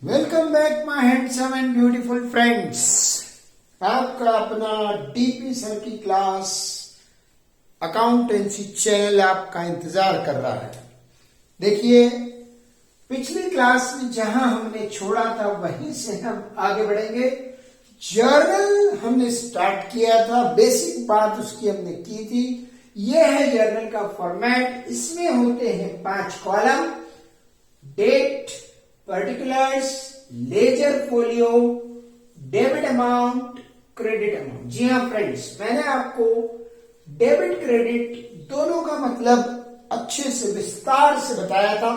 Welcome back my handsome and beautiful friends. आपका अपना DP sir की क्लास अकाउंटेंसी चैनल आपका इंतजार कर रहा है। देखिए, पिछली क्लास में जहां हमने छोड़ा था वहीं से हम आगे बढ़ेंगे। जर्नल हमने स्टार्ट किया था, बेसिक बात उसकी हमने की थी। यह है जर्नल का फॉर्मेट। इसमें होते हैं 5 column: date, particulars, ledger folio, debit amount, credit amount. जी हाँ फ्रेंड्स, मैंने आपको डेबिट क्रेडिट दोनों का मतलब अच्छे से विस्तार से बताया था।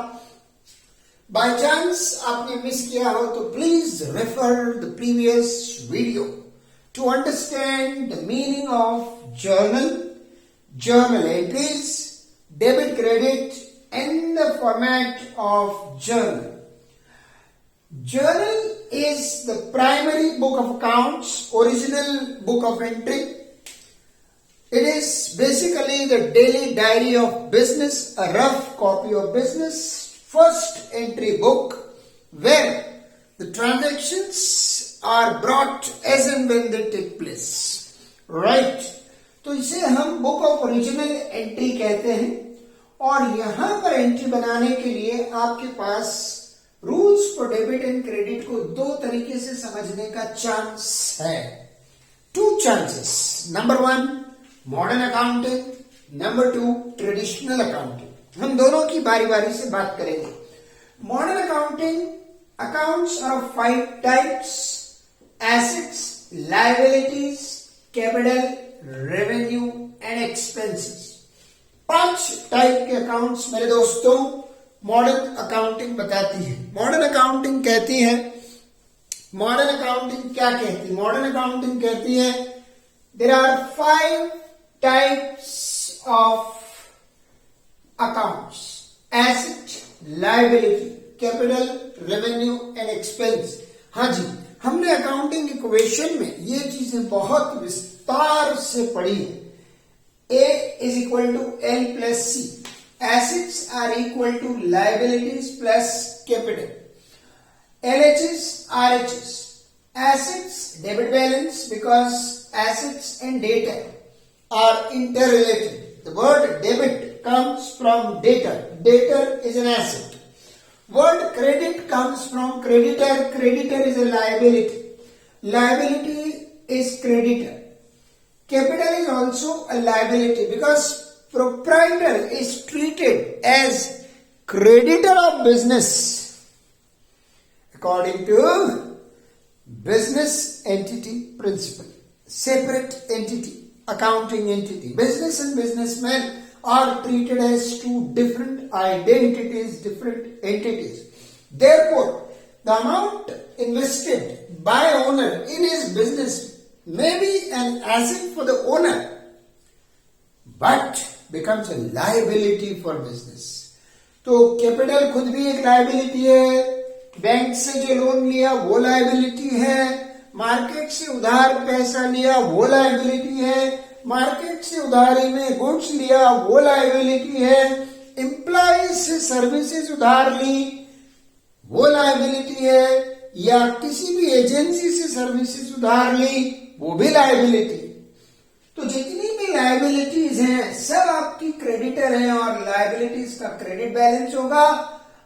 बाय चांस आपने मिस किया हो तो please refer the previous video to understand the meaning of journal, journal entries, debit, credit, and the format of journal. Journal is the primary book of accounts, original book of entry. It is basically the daily diary of business, a rough copy of business, first entry book, where the transactions are brought as and when they take place. Right? तो इसे हम book of original entry कहते हैं। और यहां पर entry बनाने के लिए आपके पास rules for debit and credit को 2 तरीके से समझने का चांस है। 2 chances. Number 1 modern accounting, number 2 traditional accounting. हम दोनों की बारी बारी से बात करेंगे। Modern accounting accounts are of 5 types: assets, liabilities, capital, revenue and expenses. 5 type के अकाउंट्स मेरे दोस्तों मॉडर्न अकाउंटिंग बताती है। मॉडर्न अकाउंटिंग कहती है, मॉडर्न अकाउंटिंग क्या कहती है? मॉडर्न अकाउंटिंग कहती है there are 5 types of accounts: asset, liability, capital, revenue and expense. हाँ जी, हमने अकाउंटिंग इक्वेशन में ये चीजें बहुत विस्तार से पढ़ी है। A is equal to L plus C. Assets are equal to liabilities plus capital. LHS, RHS. Assets, debit balance, because assets and data are interrelated. The word debit comes from debtor. Debtor is an asset. Word credit comes from creditor. Creditor is a liability. Liability is creditor. Capital is also a liability because proprietor is treated as creditor of business according to business entity principle. Separate entity, accounting entity. Business and businessmen are treated as 2 different identities, different entities. Therefore, the amount invested by owner in his business may be an asset for the owner but becomes a liability for business. तो capital खुद भी एक liability है। Bank से जो loan लिया वो liability है। मार्केट से उधार पैसा लिया वो लायबिलिटी है। मार्केट से उधारी में गुड्स लिया वो लायबिलिटी है। एम्प्लॉय से सर्विसेज उधार ली वो लायबिलिटी है। या किसी भी एजेंसी से सर्विसेज उधार ली वो भी लायबिलिटी। तो जितनी भी लायबिलिटीज हैं सब आपकी क्रेडिटर हैं और लायबिलिटीज का क्रेडिट बैलेंस होगा।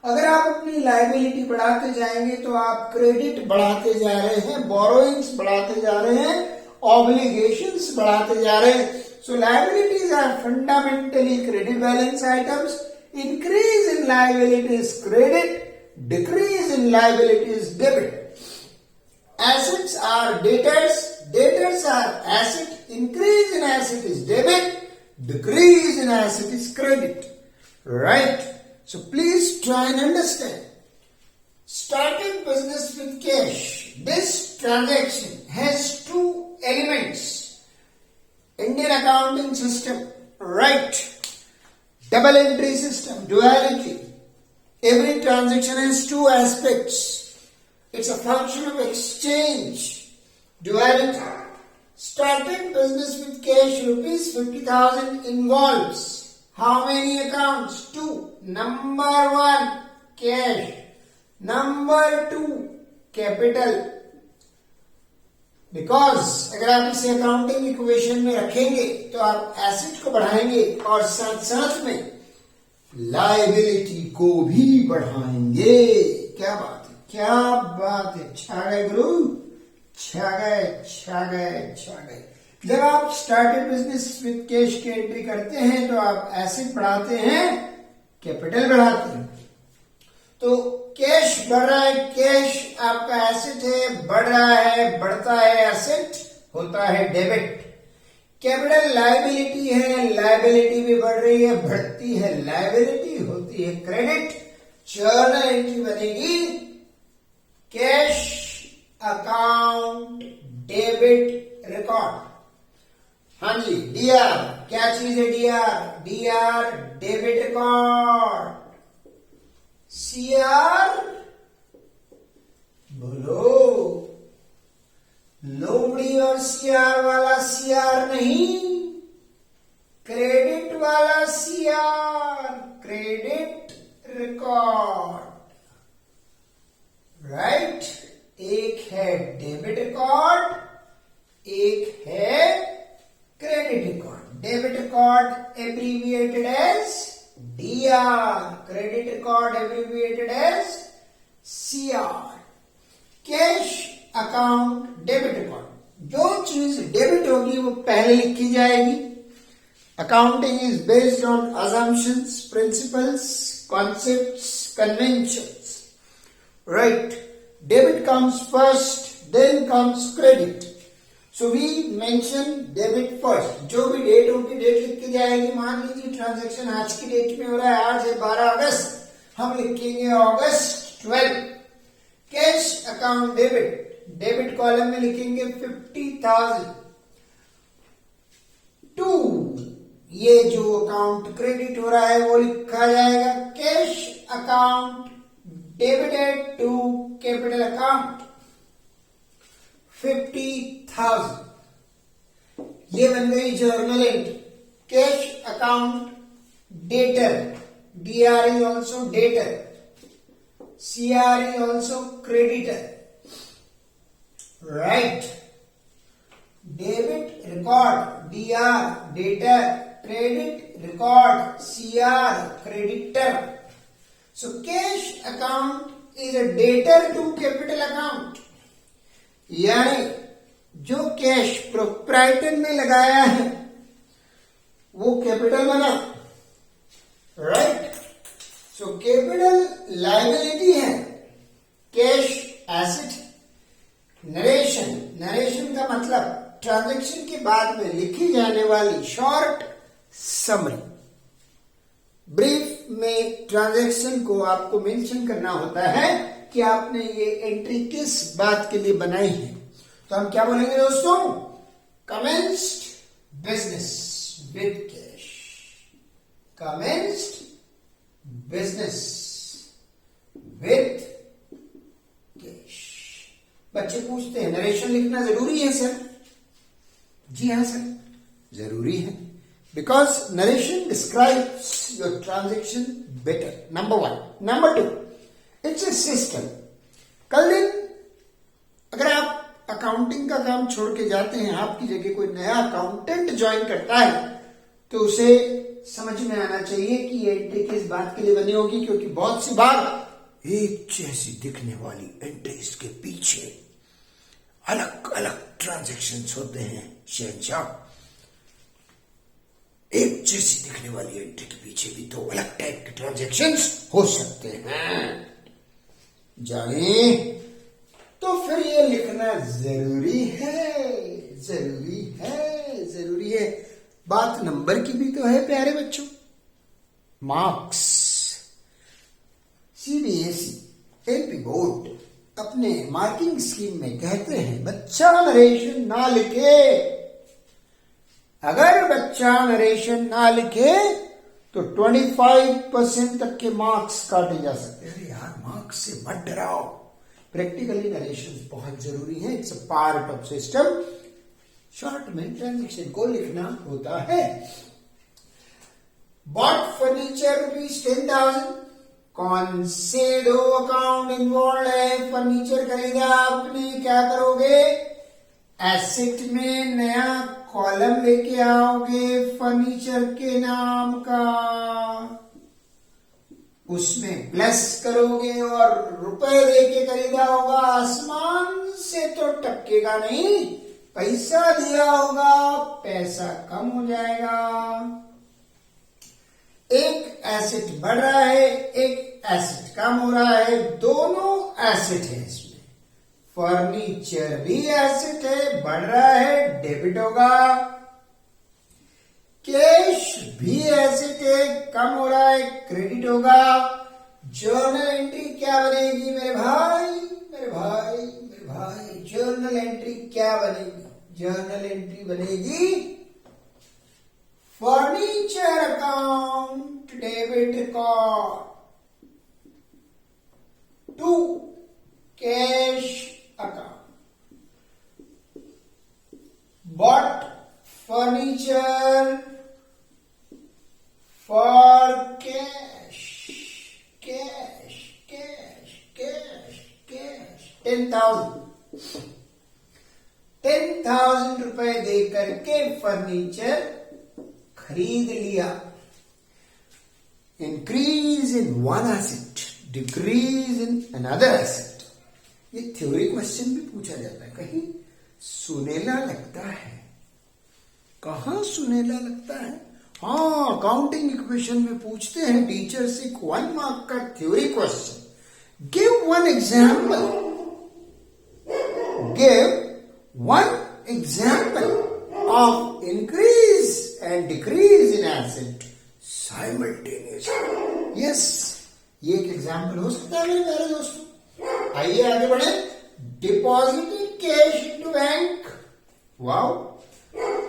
अगर आप अपनी लायबिलिटी बढ़ाते जाएंगे तो आप क्रेडिट बढ़ाते जा रहे हैं, बोरोइंग्स बढ़ाते जा रहे हैं, ऑब्लिगेशंस बढ़ाते जा रहे हैं। So liabilities are fundamentally credit balance items. Increase in liabilities credit, decrease in liabilities debit. Assets are debtors, debtors are asset. Increase in asset is debit, decrease in asset is credit. Right? So please try and understand. Starting business with cash. This transaction has 2 elements. Indian accounting system, right? Double entry system, duality. Every transaction has 2 aspects. It's a function of exchange. Duality. Starting business with cash, rupees 50,000 involves how many accounts? 2. Number 1, cash. Number 2 capital, because अगर आप इसे accounting equation में रखेंगे तो आप asset को बढ़ाएंगे और साथ साथ में लायबिलिटी को भी बढ़ाएंगे। क्या बात है, क्या बात है, छा गए गुरु, छा गए छा गए छा गए। जब आप स्टार्टेड बिजनेस विद कैश की एंट्री करते हैं तो आप एसेट बढ़ाते हैं, कैपिटल बढ़ाते हैं। तो कैश बढ़ रहा है, कैश आपका एसेट है, बढ़ रहा है, बढ़ता है एसेट, होता है डेबिट। कैपिटल लायबिलिटी है, लायबिलिटी भी बढ़ रही है, बढ़ती है लायबिलिटी, होती है क्रेडिट। जर्नल एंट्री बनेगी कैश अकाउंट डेबिट रिकॉर्ड। हाँ जी, डीआर क्या चीज है, DR, DR debit record. CR बोलो, लोमड़ी और सीआर वाला सीआर नहीं, क्रेडिट वाला सीआर, क्रेडिट रिकॉर्ड, राइट। एक है डेबिट रिकॉर्ड, एक है credit record. Debit record abbreviated as DR, credit record abbreviated as CR. Cash account debit record, जो चीज डेबिट होगी वो पहले लिखी जाएगी। Accounting is based on assumptions, principles, concepts, conventions, right? Debit comes first, then comes credit. So we mention debit first. जो भी date होगी डेट लिख के जाएगी। मान लीजिए ट्रांजैक्शन आज की डेट में हो रहा है, आज है 12 अगस्त, हम लिखेंगे अगस्त 12। Cash account debit, debit column में लिखेंगे 50,000 टू, ये जो अकाउंट क्रेडिट हो रहा है वो लिखा जाएगा cash account debited to capital account 50,000। ये बन गई journal entry. Cash account debtor, DR is also debtor, CR is also creditor, right. Debit record, DR debtor, credit record, CR creditor. So cash account is a debtor to capital account, यानी जो cash proprietor ने लगाया है वो capital बना, right. So capital liability है, cash asset. Narration, narration का मतलब ट्रांजैक्शन के बाद में लिखी जाने वाली शॉर्ट समरी। ब्रीफ में ट्रांजैक्शन को आपको मेंशन करना होता है कि आपने ये एंट्री किस बात के लिए बनाई है। तो हम क्या बोलेंगे दोस्तों, commenced business with cash, commenced business with cash. बच्चे पूछते हैं नरेशन लिखना जरूरी है सर? जी हाँ सर, जरूरी है, because narration describes your transaction better, number 1। Number 2, it's a system. कल दिन अगर आप अकाउंटिंग का काम छोड़ के जाते हैं, आपकी जगह कोई नया अकाउंटेंट ज्वाइन करता है, तो उसे समझ में आना चाहिए कि ये एंट्री किस बात के लिए बनी होगी, क्योंकि बहुत सी बार एक जैसी दिखने वाली एंट्रीज के पीछे अलग अलग ट्रांजैक्शंस होते हैं। शहंशाह, एक जैसी दिखने वाली एंट्री के पीछे भी तो अलग टाइप के ट्रांजैक्शंस हो सकते हैं, जाने। तो फिर ये लिखना जरूरी है, जरूरी है, जरूरी है। बात नंबर की भी तो है प्यारे बच्चों। मार्क्स, सीबीएसई एलपी बोर्ड अपने मार्किंग स्कीम में कहते हैं बच्चा नरेशन ना लिखे। अगर बच्चा नरेशन ना लिखे तो 25% तक के मार्क्स काटे जा सकते हैं। अरे यार, मार्क्स से मत डराओ, प्रैक्टिकली नरेशन बहुत जरूरी है, it's a part of system. Short में ट्रांजेक्शन को लिखना होता है। बॉट फर्नीचर रुपीज 10,000, कौन से दो अकाउंट इन्वॉल्व है? फर्नीचर खरीदा आपने, क्या करोगे? एसेट में नया कॉलम लेके आओगे फर्नीचर के नाम का, उसमें प्लस करोगे और रुपए देके खरीदा होगा, आसमान से तो टपकेगा नहीं, पैसा दिया होगा, पैसा कम हो जाएगा। एक एसेट बढ़ रहा है, एक एसेट कम हो रहा है, दोनों एसेट है इसमें। फर्नीचर भी एसेट है, बढ़ रहा है, डेबिट होगा। कैश भी एसेट है, कम हो रहा है, क्रेडिट होगा। जर्नल एंट्री क्या बनेगी मेरे भाई, मेरे भाई, मेरे भाई? जर्नल एंट्री क्या बनेगी? जर्नल एंट्री बनेगी furniture account debit record to cash account. Bought furniture for cash, cash, cash, cash, cash 10,000 रुपए दे करके फर्नीचर खरीद लिया। Increase in one asset, decrease in another asset. ये थ्योरी क्वेश्चन भी पूछा जाता है, कहीं सुनेला लगता है। कहां सुनेला लगता है? हाँ, अकाउंटिंग इक्वेशन में पूछते हैं टीचर से 1 मार्क का theory question. Give one example, give one example of increase and decrease in asset simultaneously. Yes, ये एक एग्जाम्पल हो सकता है मेरे प्यारे दोस्तों। आइए आगे बढ़े। Deposited cash into bank. Wow,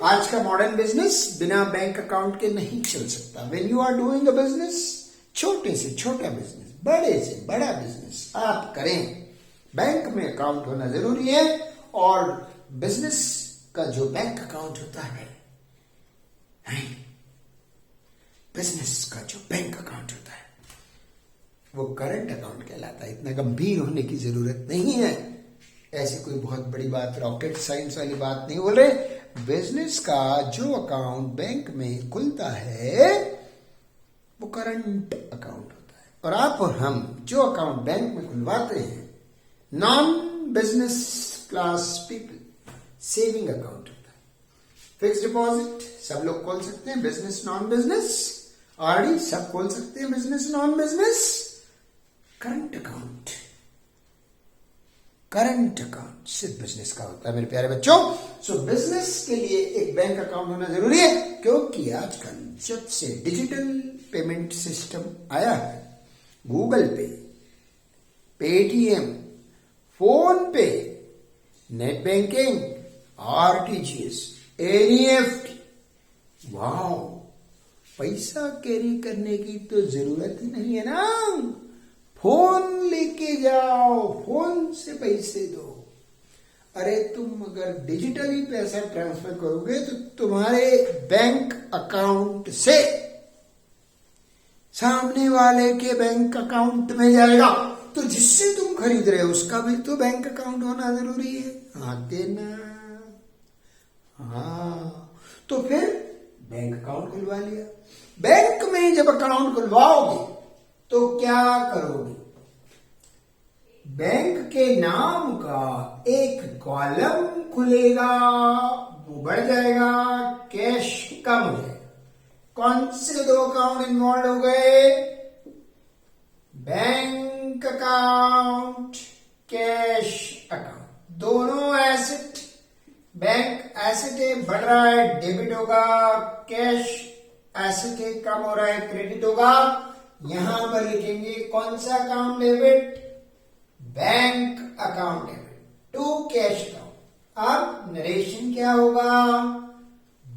आज का मॉडर्न बिजनेस बिना बैंक अकाउंट के नहीं चल सकता। When you are doing a business, छोटे से छोटा बिजनेस, बड़े से बड़ा बिजनेस आप करें, बैंक में अकाउंट होना जरूरी है। और बिजनेस का जो बैंक अकाउंट होता है, बिजनेस का जो बैंक अकाउंट होता है, वो करंट अकाउंट कहलाता है। इतना गंभीर होने की जरूरत नहीं है। ऐसी कोई बहुत बड़ी बात, रॉकेट साइंस वाली बात नहीं बोल रहे। बिजनेस का जो अकाउंट बैंक में खुलता है वो करंट अकाउंट होता है। और आप और हम जो अकाउंट बैंक में खुलवाते हैं, non business class people, saving account होता है। फिक्स डिपॉजिट सब लोग खोल सकते हैं, बिजनेस नॉन बिजनेस। आरडी सब खोल सकते हैं, business non business. Current account, current account सिर्फ बिजनेस का होता है मेरे प्यारे बच्चों। सो बिजनेस के लिए एक बैंक अकाउंट होना जरूरी है, क्योंकि आजकल जब से डिजिटल पेमेंट सिस्टम आया है, गूगल पे, पेटीएम, फोन पे, net banking, RTGS, NEFT, wow, पैसा कैरी करने की तो जरूरत ही नहीं है ना। फोन लेके जाओ, फोन से पैसे दो। अरे तुम अगर डिजिटली पैसा ट्रांसफर करोगे तो तुम्हारे बैंक अकाउंट से सामने वाले के बैंक अकाउंट में जाएगा, तो जिससे तुम खरीद रहे हो उसका भी तो बैंक अकाउंट होना जरूरी है। आते ना, हाँ, तो फिर बैंक अकाउंट खुलवा लिया। बैंक में जब अकाउंट खुलवाओगे तो क्या करोगे? बैंक के नाम का एक कॉलम खुलेगा, वो बढ़ जाएगा, कैश कम हो जाएगा। कौन से दो अकाउंट इन्वॉल्व हो गए? बैंक अकाउंट, कैश अकाउंट, दोनों एसेट। बैंक एसेट है, बढ़ रहा है, डेबिट होगा। कैश एसेट है, कम हो रहा है, क्रेडिट होगा। यहां पर लिखेंगे कौन सा account debit? Bank account debit to cash account. अब नरेशन क्या होगा?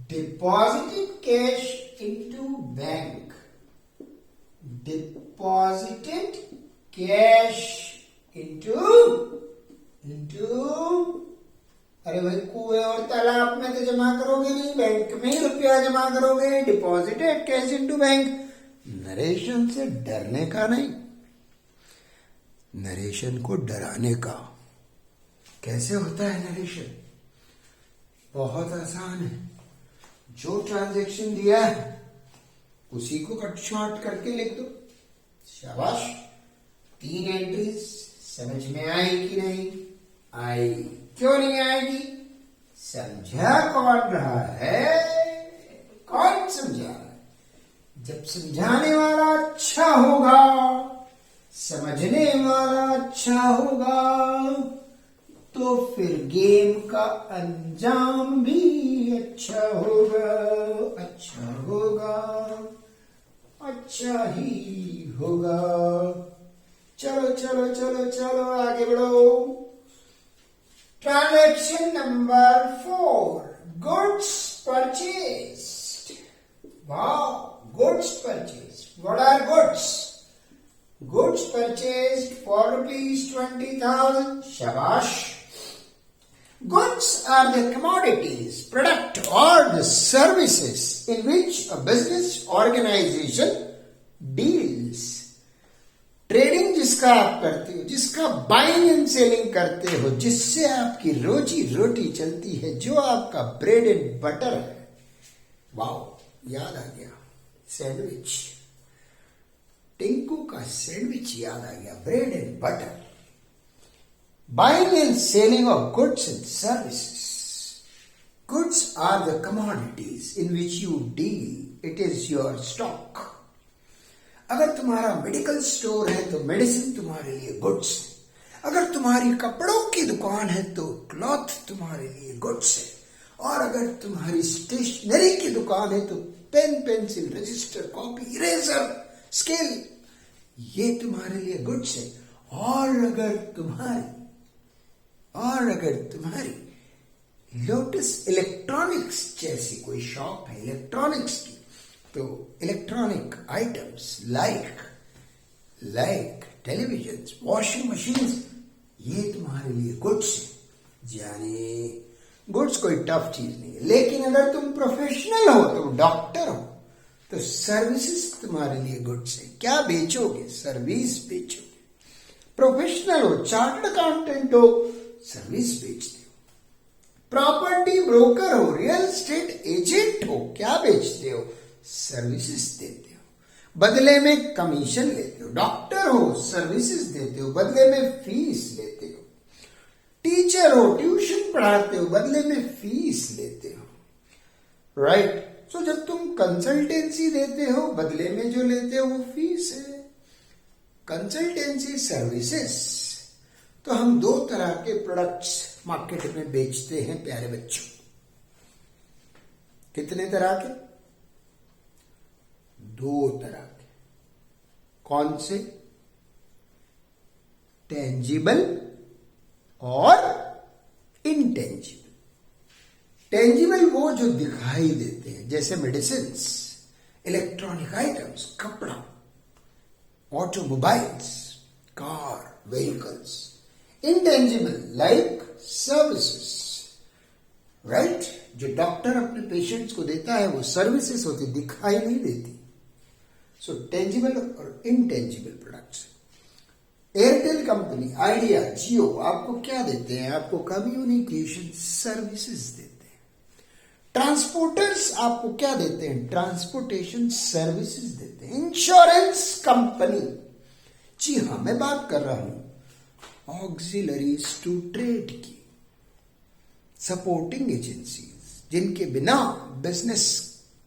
Deposited cash into bank, deposited cash into अरे भाई, कुएं और तालाब में तो जमा करोगे नहीं, बैंक में ही रुपया जमा करोगे। Deposited cash into bank, narration से डरने का नहीं। नरेशन को डराने का। कैसे होता है नरेशन? बहुत आसान है। जो ट्रांजैक्शन दिया है उसी को कट शॉर्ट करके लिख दो। शाबाश। 3 एंट्रीज समझ में आई कि नहीं आई? क्यों नहीं आएगी? समझा कौन रहा है? कौन समझा? जब समझाने वाला अच्छा होगा, समझने वाला अच्छा होगा, तो फिर गेम का अंजाम भी अच्छा होगा। अच्छा होगा, अच्छा ही होगा। चलो चलो चलो चलो आगे बढ़ो। Transaction number 4, goods purchased. Wow, goods purchased. What are goods? Goods purchased for ₹20,000. Shabash. Goods are the commodities, product or the services in which a business organization deals. Trading जिसका आप करते हो, जिसका बाइंग एंड सेलिंग करते हो, जिससे आपकी रोजी रोटी चलती है, जो आपका ब्रेड एंड बटर है। वाओ, याद आ गया सैंडविच। टिंकू का सैंडविच याद आ गया। Bread and butter. Buying and selling of goods and services. Goods are the commodities in which you deal. It is your stock. अगर तुम्हारा मेडिकल स्टोर है तो मेडिसिन तुम्हारे लिए गुड्स है। अगर तुम्हारी कपड़ों की दुकान है तो क्लॉथ तुम्हारे लिए गुड्स है। और अगर तुम्हारी स्टेशनरी की दुकान है तो pen, pencil, register, copy, eraser, scale, ये तुम्हारे लिए गुड्स है। और अगर तुम्हारी लोटस इलेक्ट्रॉनिक्स जैसी कोई शॉप है इलेक्ट्रॉनिक्स की, तो electronic items like television, washing machine, ये तुम्हारे लिए गुड्स है। यानी गुड्स कोई टफ चीज नहीं है। लेकिन अगर तुम प्रोफेशनल हो, तुम डॉक्टर हो, तो सर्विसेज तुम्हारे लिए गुड्स है। क्या बेचोगे? सर्विस बेचोगे। प्रोफेशनल हो, चार्टर्ड अकाउंटेंट हो, सर्विस बेचते हो। प्रॉपर्टी ब्रोकर हो, रियल एस्टेट एजेंट हो, क्या बेचते हो? सर्विसेज देते हो, बदले में कमीशन लेते हो। डॉक्टर हो, सर्विसेज देते हो, बदले में फीस लेते हो। टीचर हो, ट्यूशन पढ़ाते हो, बदले में फीस लेते हो। राइट? सो जब तुम कंसल्टेंसी देते हो, बदले में जो लेते हो वो फीस है। Consultancy services. तो हम 2 तरह के प्रोडक्ट्स मार्केट में बेचते हैं प्यारे बच्चों। कितने तरह के? 2 तरह के। कौन से? टेंजिबल और इनटेंजिबल। टेंजिबल वो जो दिखाई देते हैं, जैसे मेडिसिन्स, इलेक्ट्रॉनिक आइटम्स, कपड़ा, automobiles, car, vehicles. Intangible like services. Right? जो डॉक्टर अपने पेशेंट्स को देता है वो सर्विसेज होती, दिखाई नहीं देती। सो टेंजिबल और intangible products. Airtel company, Idea, Jio आपको क्या देते हैं? आपको कम्युनिकेशन सर्विसेज देते हैं। ट्रांसपोर्टर्स आपको क्या देते हैं? ट्रांसपोर्टेशन सर्विसेज देते हैं। इंश्योरेंस कंपनी, जी हाँ, मैं बात कर रहा हूं ऑक्सिलरीज टू ट्रेड की, सपोर्टिंग एजेंसीज, जिनके बिना बिजनेस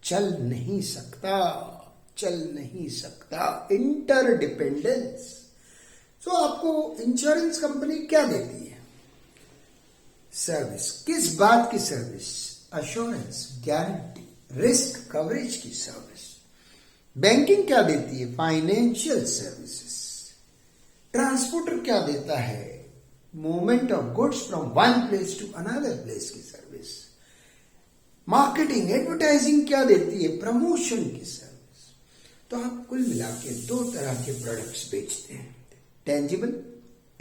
चल नहीं सकता। इंटरडिपेंडेंस। तो आपको इंश्योरेंस कंपनी क्या देती है? सर्विस। किस बात की service? Assurance, guarantee, risk coverage की सर्विस। बैंकिंग क्या देती है? Financial services. ट्रांसपोर्टर क्या देता है? Movement of goods from one place to another place की सर्विस। मार्केटिंग, एडवर्टाइजिंग क्या देती है? प्रमोशन की सर्विस। तो आप कुल मिला के 2 तरह के प्रोडक्ट्स बेचते हैं, टेंजिबल,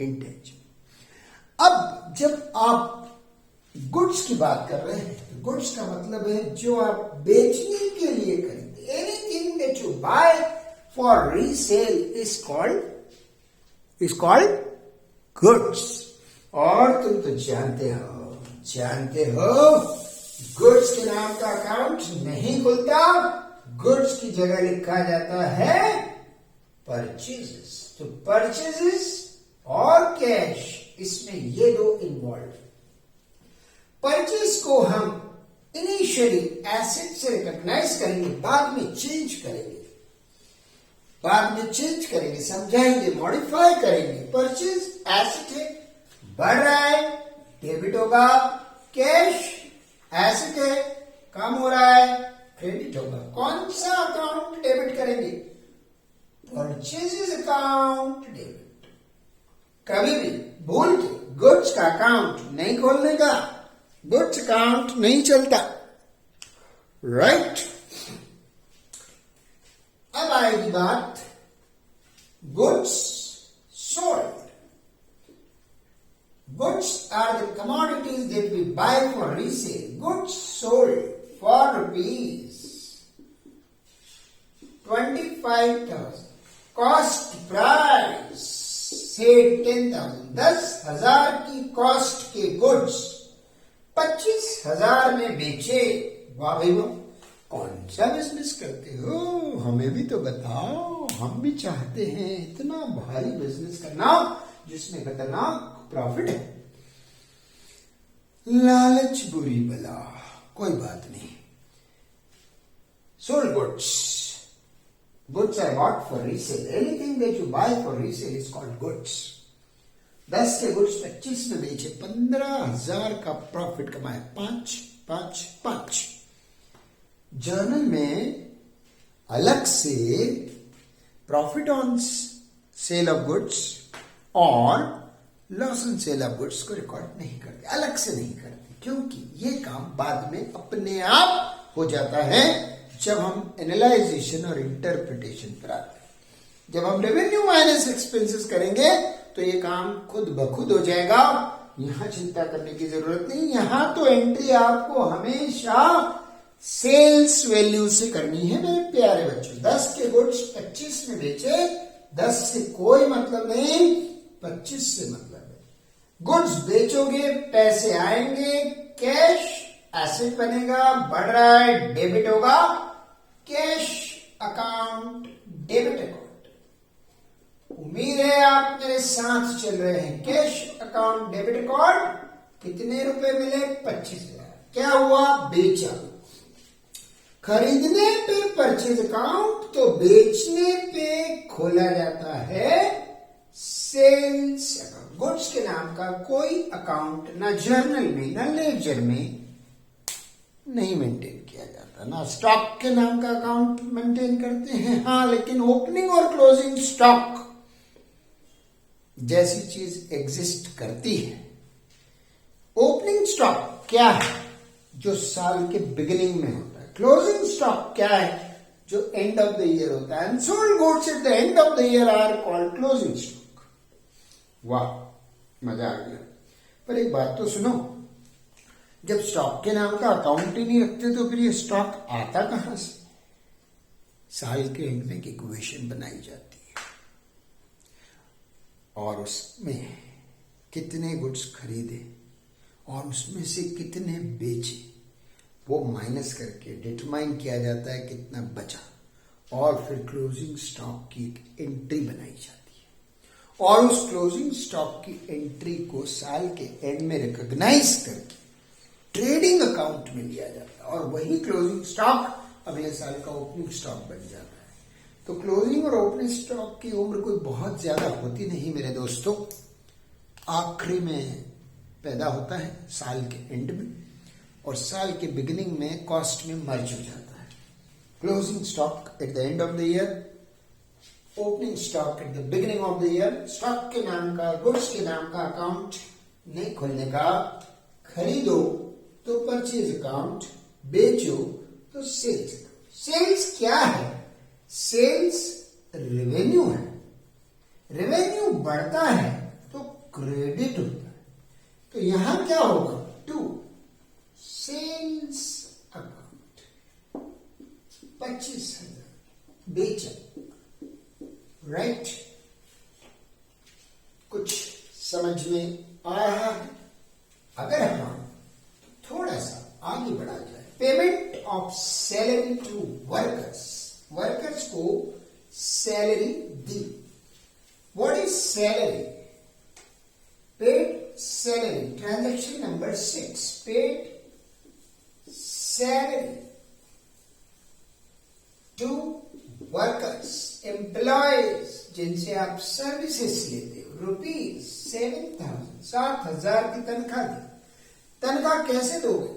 इंटेंजिबल। अब जब आप गुड्स की बात कर रहे हैं, तो गुड्स का मतलब है जो आप बेचने के लिए खरीदते। Anything that you buy for resale is called is called goods. और तुम तो जानते हो गुड्स के नाम का अकाउंट नहीं खुलता, गुड्स की जगह लिखा जाता है परचेजेस। तो परचेजेस और कैश, इसमें ये दो इन्वॉल्व। परचेज को हम इनिशियली एसेट से रिकॉग्नाइज करेंगे, बाद में चेंज करेंगे, समझाएंगे, मॉडिफाई करेंगे। परचेज एसेट है, बढ़ रहा है, डेबिट होगा। कैश एसेट है, कम हो रहा है, क्रेडिट होगा। कौन सा अकाउंट डेबिट करेंगे? Purchases account debit. कभी भी भूल के गुड्स का अकाउंट नहीं खोलने का, गुड्स अकाउंट नहीं चलता, राइट। अब आएगी बात goods sold. Goods are the commodities that we buy for resale. Goods sold for rupees 25,000. Cost price say 10,000. 10,000 की कॉस्ट के गुड्स 25,000 में बेचे। वाह भाई वाह, कौन सा बिजनेस करते हो? हमें भी तो बताओ, हम भी चाहते हैं इतना भारी बिजनेस करना जिसमें खतरनाक प्रॉफिट है। लालच बुरी बला, कोई बात नहीं। Sold goods are bought for resale. Anything that you buy for resale is called goods. 10 के गुड्स 25 में बेचे, 15,000 का प्रॉफिट कमाए। 5 जर्नल में अलग से profit on sale of goods और loss on sale of goods को रिकॉर्ड नहीं करते, अलग से नहीं करते, क्योंकि ये काम बाद में अपने आप हो जाता है जब हम एनालाइजेशन और इंटरप्रिटेशन पर आते हैं। जब हम रेवेन्यू माइनस एक्सपेंसेस करेंगे तो ये काम खुद ब खुद हो जाएगा, यहां चिंता करने की जरूरत नहीं। यहां तो एंट्री आपको हमेशा सेल्स वैल्यू से करनी है मेरे प्यारे बच्चों। 10 के गुड्स 25 में बेचे, 10 से कोई मतलब नहीं, 25 से मतलब है। गुड्स बेचोगे, पैसे आएंगे, कैश एसेट बनेगा, बढ़ रहा है, डेबिट होगा। Cash account, debit account. उम्मीद है आप मेरे साथ चल रहे हैं। Cash account, debit account. कितने रुपए मिले? 25,000। क्या हुआ? बेचा। खरीदने पे परचेज अकाउंट, तो बेचने पे खोला जाता है सेल्स अकाउंट। गुड्स के नाम का कोई अकाउंट ना जर्नल में ना लेजर में नहीं मेंटेन किया जाता, ना स्टॉक के नाम का अकाउंट मेंटेन करते हैं। हाँ, लेकिन ओपनिंग और क्लोजिंग स्टॉक जैसी चीज एग्जिस्ट करती है। ओपनिंग स्टॉक क्या है? जो साल के बिगिनिंग में होता है। क्लोजिंग स्टॉक क्या है? जो एंड ऑफ द ईयर होता है। And sold goods at the end of the year are called closing stock. वाह, मजा आ गया। पर एक बात तो सुनो, जब स्टॉक के नाम का अकाउंट ही नहीं रखते तो फिर ये स्टॉक आता कहां से? साल के एंड में एक इक्वेशन बनाई जाती है और उसमें कितने गुड्स खरीदे और उसमें से कितने बेचे, वो माइनस करके डिटरमाइन किया जाता है कितना बचा, और फिर क्लोजिंग स्टॉक की एक एंट्री बनाई जाती है। और उस क्लोजिंग स्टॉक की एंट्री को साल के एंड में रिकॉग्नाइज करके ट्रेडिंग अकाउंट में लिया जाता है और वही क्लोजिंग स्टॉक अगले साल का ओपनिंग स्टॉक बन जाता है। तो क्लोजिंग और ओपनिंग स्टॉक की उम्र कोई बहुत ज्यादा होती नहीं मेरे दोस्तों, आखिरी में पैदा होता है साल के एंड में, और साल के बिगिनिंग में कॉस्ट में मर्ज हो जाता है। Closing stock at the end of the year, opening stock at the beginning of the year. Stock के नाम का, गुड्स के नाम का अकाउंट नहीं खोलने का। खरीदो तो परचेज अकाउंट, बेचो तो सेल्स अकाउंट। सेल्स क्या है? सेल्स रेवेन्यू है। रेवेन्यू बढ़ता है तो क्रेडिट होता है। तो यहां क्या होगा? To sales account. 25,000 बेचा, राइट। समझ में आ रहा है? अगर हम थोड़ा सा आगे बढ़ा जाए, payment of salary to workers, workers को सैलरी दी। What is salary? Paid salary, transaction number 6, paid salary to workers, employees जिनसे आप सर्विसेज लेते हो, रुपीज 7,000, 7,000 की तनख्वाह दी। तनख्वाह कैसे दोगे?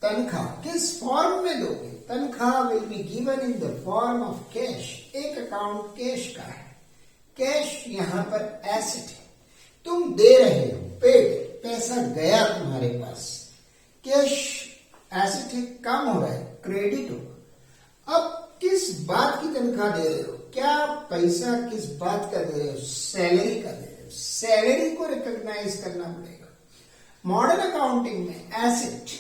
तनख्वाह किस फॉर्म में दोगे? तनख्वाह will be given in the form of cash. एक अकाउंट कैश का है, कैश यहां पर एसेट है, तुम दे रहे हो, पेड, पैसा गया तुम्हारे पास, कैश एसेट है, कम हो रहा है, क्रेडिट होगा। अब किस बात की तनख्वाह दे रहे हो? क्या पैसा किस बात का दे रहे हो? सैलरी का दे रहे हो। सैलरी को रिकॉग्नाइज करना पड़ेगा। मॉडर्न अकाउंटिंग में asset,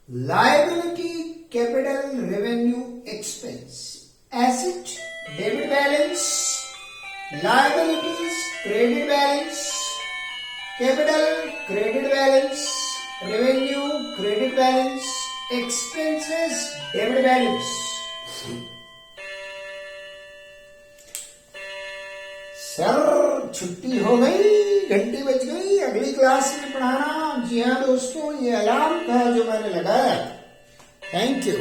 liability, capital, revenue, expense. Asset debit balance, liabilities credit balance, capital credit balance, revenue credit balance, expenses debit balance. Sir छुट्टी हो गई, घंटी बज गई, अगली क्लास में पढ़ाना। जी हाँ दोस्तों, ये अलार्म था जो मैंने लगाया। Thank you.